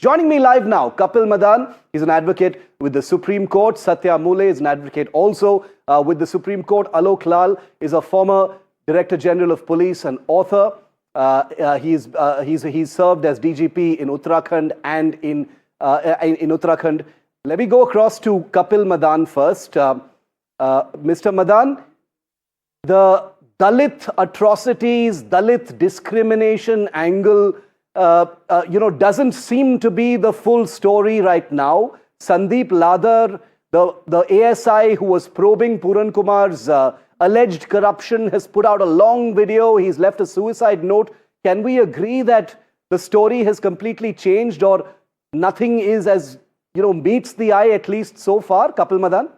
Joining me live now, Kapil Madan. He's an advocate with the Supreme Court. Satya Muley is an advocate also with the Supreme Court. Aloke is a former Director General of Police and author. He's served as DGP in Uttarakhand and in Uttarakhand. Let me go across to Kapil Madan first. Mr. Madan, the Dalit atrocities, Dalit discrimination angle, doesn't seem to be the full story right now. Sandeep Ladar, the ASI who was probing Puran Kumar's alleged corruption, has put out a long video. He's left a suicide note. Can we agree that the story has completely changed, or nothing is as, meets the eye, at least so far? Kapil Madan?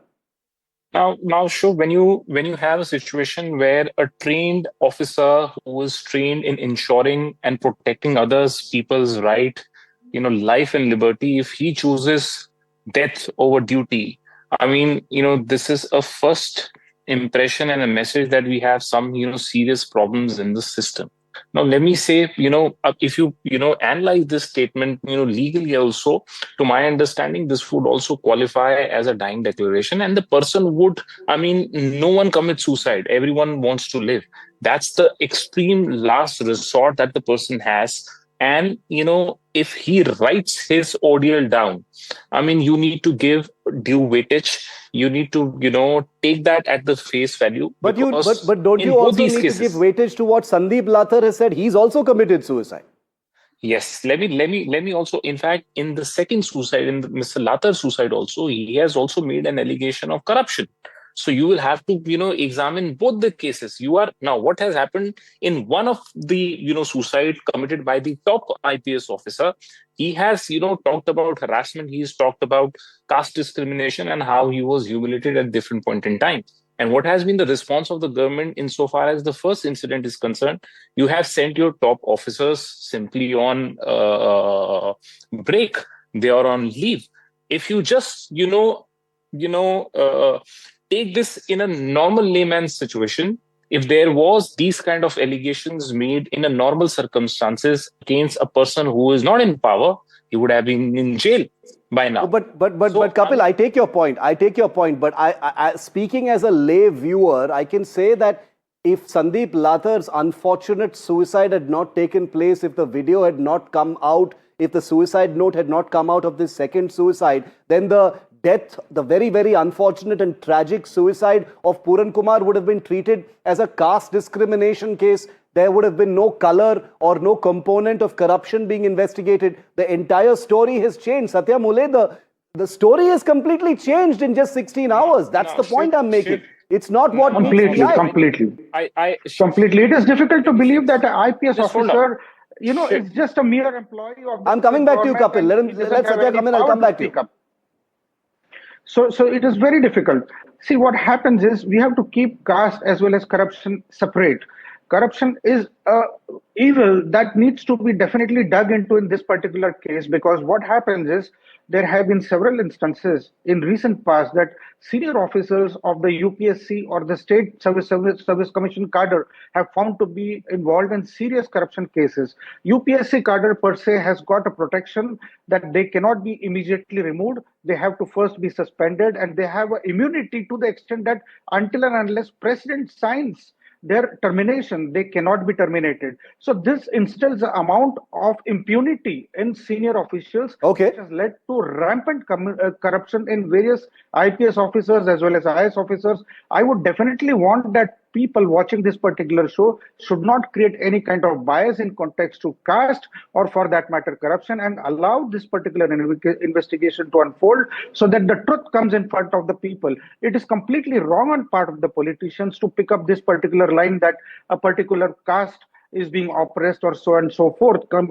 Now, Shiv, when you have a situation where a trained officer who is trained in ensuring and protecting others, people's right, life and liberty, if he chooses death over duty, this is a first impression and a message that we have some, serious problems in the system. Now, let me say, if you, analyze this statement, legally also, to my understanding, this would also qualify as a dying declaration. And the person would, no one commits suicide. Everyone wants to live. That's the extreme last resort that the person has. And, if he writes his ordeal down, you need to give due weightage. You need to, take that at the face value. But don't you also need to give weightage to what Sandeep Ladar has said? He's also committed suicide. Yes, let me also, in fact, in the second suicide, in Mr. Latar's suicide also, he has also made an allegation of corruption. So you will have to, examine both the cases. Now what has happened in one of the, suicide committed by the top IPS officer, he has, talked about harassment. He's talked about caste discrimination and how he was humiliated at different point in time. And what has been the response of the government insofar as the first incident is concerned? You have sent your top officers simply on break. They are on leave. If you just, take this in a normal layman's situation, if there was these kind of allegations made in a normal circumstances against a person who is not in power, he would have been in jail by now. But Kapil, I take your point. But I speaking as a lay viewer, I can say that if Sandeep Ladar's unfortunate suicide had not taken place, if the video had not come out, if the suicide note had not come out of this second suicide, then the death, the very, very unfortunate and tragic suicide of Puran Kumar would have been treated as a caste discrimination case. There would have been no color or no component of corruption being investigated. The entire story has changed. Satya Muley, the story has completely changed in just 16 hours. That's the point I'm making. It's not what completely. Completely. It is difficult to believe that an IPS officer, it's just a mere employee of the I'm coming back to you, Kapil. Let Satya come in. I'll come back to you. So it is very difficult. See, what happens is we have to keep caste as well as corruption separate. Corruption is evil that needs to be definitely dug into in this particular case, because what happens is there have been several instances in recent past that senior officers of the UPSC or the State Service Commission cadre have found to be involved in serious corruption cases. UPSC cadre per se has got a protection that they cannot be immediately removed. They have to first be suspended, and they have immunity to the extent that until and unless President signs their termination, they cannot be terminated. So this instills the amount of impunity in senior officials, which has led to rampant corruption in various IPS officers as well as IS officers. I would definitely want that people watching this particular show should not create any kind of bias in context to caste or, for that matter, corruption, and allow this particular investigation to unfold so that the truth comes in front of the people. It is completely wrong on part of the politicians to pick up this particular line that a particular caste is being oppressed or so and so forth. The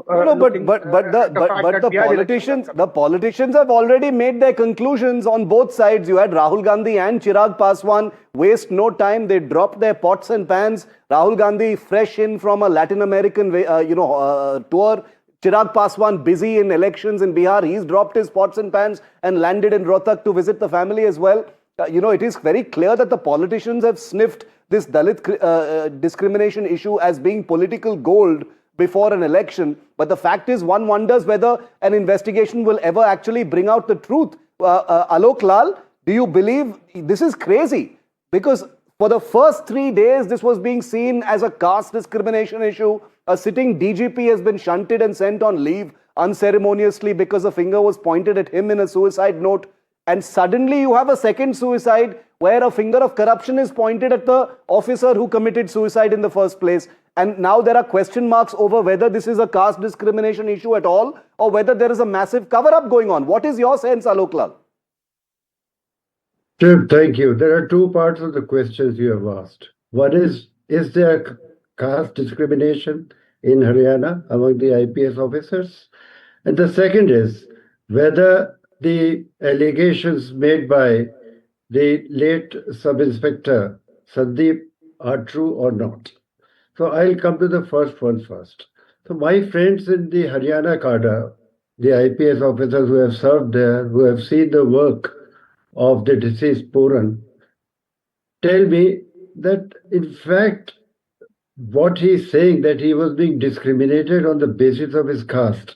politicians have already made their conclusions on both sides. You had Rahul Gandhi and Chirag Paswan waste no time. They dropped their pots and pans. Rahul Gandhi fresh in from a Latin American tour. Chirag Paswan busy in elections in Bihar. He's dropped his pots and pans and landed in Rohtak to visit the family as well. It is very clear that the politicians have sniffed this Dalit discrimination issue as being political gold before an election. But the fact is, one wonders whether an investigation will ever actually bring out the truth. Aloke Lal, do you believe this is crazy? Because for the first 3 days, this was being seen as a caste discrimination issue. A sitting DGP has been shunted and sent on leave unceremoniously because a finger was pointed at him in a suicide note. And suddenly you have a second suicide where a finger of corruption is pointed at the officer who committed suicide in the first place. And now there are question marks over whether this is a caste discrimination issue at all or whether there is a massive cover-up going on. What is your sense, Aloke Lal? Shiv, thank you. There are two parts of the questions you have asked. One is there caste discrimination in Haryana among the IPS officers? And the second is whether the allegations made by the late Sub-Inspector Sandeep are true or not. So I'll come to the first one first. So my friends in the Haryana cadre, the IPS officers who have served there, who have seen the work of the deceased Puran, tell me that in fact what he's saying, that he was being discriminated on the basis of his caste,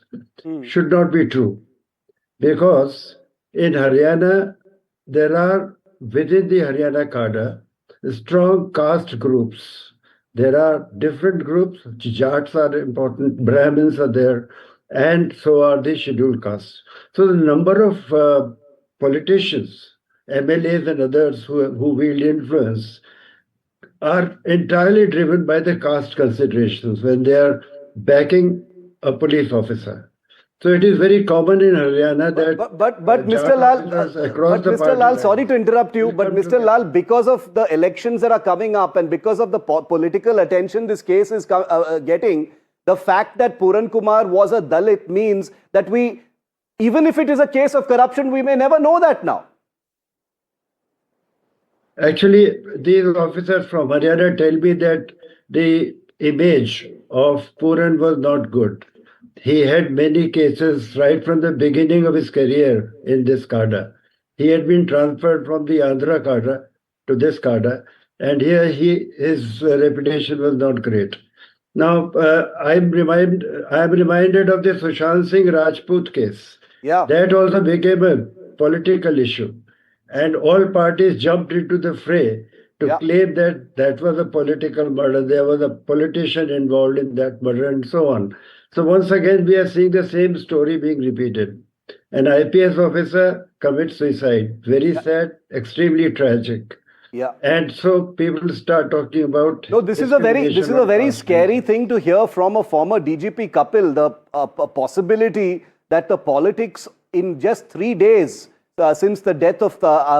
should not be true. Because in Haryana, there are within the Haryana cadre strong caste groups. There are different groups. Jats are important, Brahmins are there, and so are the scheduled castes. So the number of politicians, MLAs and others who wield influence are entirely driven by the caste considerations when they are backing a police officer. So it is very common in Haryana that but Mr. Lal, sorry to interrupt you, but Mr. Lal, because of the elections that are coming up and because of the political attention this case is getting, the fact that Puran Kumar was a Dalit means that even if it is a case of corruption, we may never know that now. Actually, these officers from Haryana tell me that the image of Puran was not good. He had many cases right from the beginning of his career in this cadre. He had been transferred from the Andhra cadre to this cadre, and here his reputation was not great. Now, I'm reminded of the Sushant Singh Rajput case. Yeah. That also became a political issue. And all parties jumped into the fray to claim that that was a political murder. There was a politician involved in that murder and so on. So once again, we are seeing the same story being repeated. An IPS officer commits suicide. Very sad, extremely tragic. Yeah. And so people start talking about... No, this is a very scary thing to hear from a former DGP Kapil, the possibility that the politics in just 3 days since the death of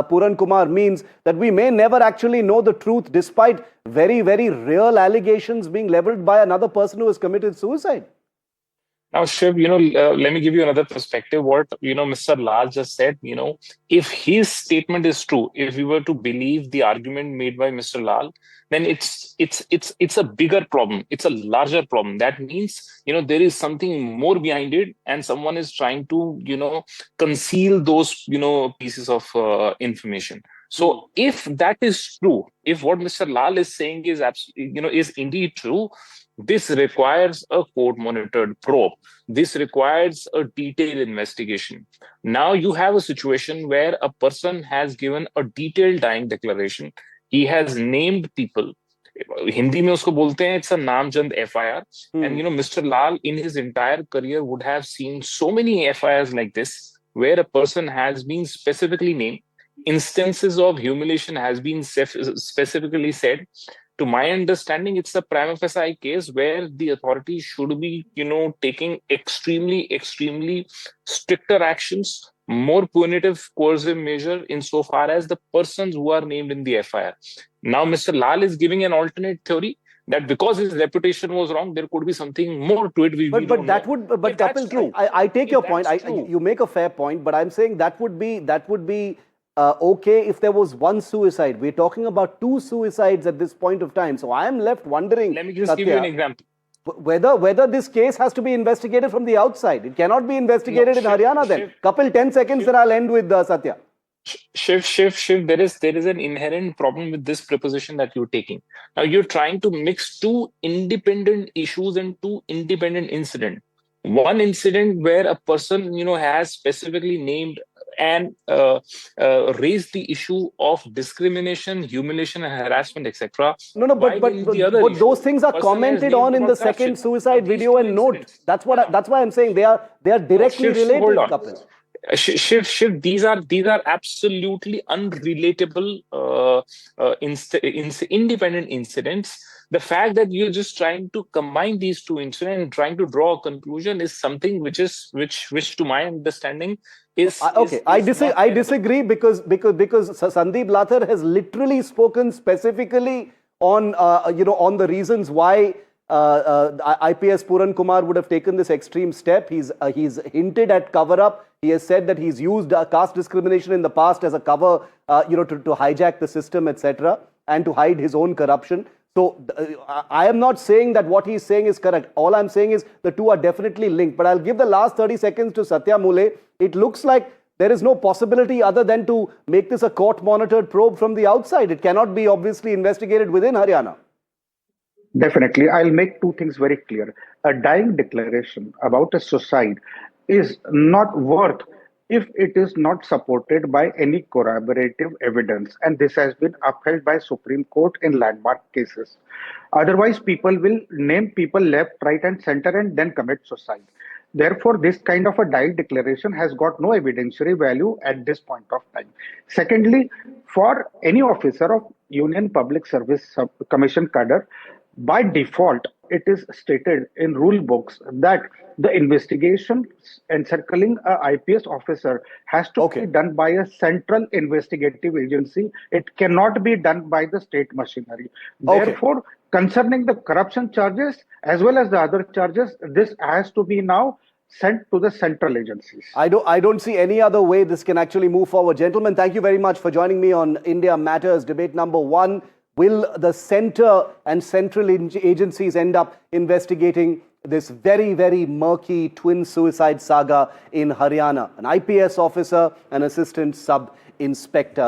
Puran Kumar means that we may never actually know the truth despite very, very real allegations being leveled by another person who has committed suicide. Now, Shiv, let me give you another perspective. What, Mr. Lal just said, if his statement is true, if we were to believe the argument made by Mr. Lal, then it's a bigger problem. It's a larger problem. That means, there is something more behind it and someone is trying to, conceal those, pieces of information. So if that is true, if what Mr. Lal is saying is is indeed true, this requires a court-monitored probe. This requires a detailed investigation. Now you have a situation where a person has given a detailed dying declaration. He has named people. Hindi mein usko bolte hain, it's a namjand FIR. And Mr. Lal in his entire career would have seen so many FIRs like this, where a person has been specifically named. Instances of humiliation has been specifically said. To my understanding, it's a prima facie case where the authorities should be, taking extremely stricter actions, more punitive coercive measure insofar as the persons who are named in the FIR. Now, Mr. Lal is giving an alternate theory that because his reputation was wrong, there could be something more to it. But Kapil, I take your point. You make a fair point, but I'm saying that would be okay if there was one suicide. We're talking about 2 suicides at this point of time. So I am left wondering. Let me just give you an example. Whether this case has to be investigated from the outside. It cannot be investigated in Haryana then. Kapil, 10 seconds, then I'll end with Satya. Shiv, there is an inherent problem with this preposition that you're taking. Now you're trying to mix two independent issues and two independent incidents. One incident where a person, has specifically named and raised the issue of discrimination, humiliation, and harassment, etc. No, no, While in the other but those issue, things are person has commented named on in about the second corruption. suicide Now, these video two and note. incidents. That's why I'm saying they are directly Shiv, hold related, on. Kapil. Shiv, these are absolutely unrelatable independent incidents. The fact that you're just trying to combine these two incidents and trying to draw a conclusion is something which to my understanding is Okay, is I not tenable. disagree because Sandeep Lathar has literally spoken specifically on on the reasons why IPS Puran Kumar would have taken this extreme step. He's hinted at cover up. He has said that he's used caste discrimination in the past as a cover, to hijack the system, etc., and to hide his own corruption. So I am not saying that what he's saying is correct. All I'm saying is the two are definitely linked. But I'll give the last 30 seconds to Satya Muley. It looks like there is no possibility other than to make this a court-monitored probe from the outside. It cannot be obviously investigated within Haryana. Definitely. I'll make two things very clear. A dying declaration about a suicide is not worth if it is not supported by any corroborative evidence. And this has been upheld by Supreme Court in landmark cases. Otherwise, people will name people left, right, and center and then commit suicide. Therefore, this kind of a dying declaration has got no evidentiary value at this point of time. Secondly, for any officer of Union Public Service Commission cadre, by default, it is stated in rule books that the investigation encircling a IPS officer has to Okay. be done by a central investigative agency. It cannot be done by the state machinery. Okay. Therefore, concerning the corruption charges as well as the other charges, this has to be now sent to the central agencies. I don't see any other way this can actually move forward. Gentlemen, thank you very much for joining me on India Matters, debate number 1. Will the center and central agencies end up investigating this very, very murky twin suicide saga in Haryana? An IPS officer, an assistant sub-inspector.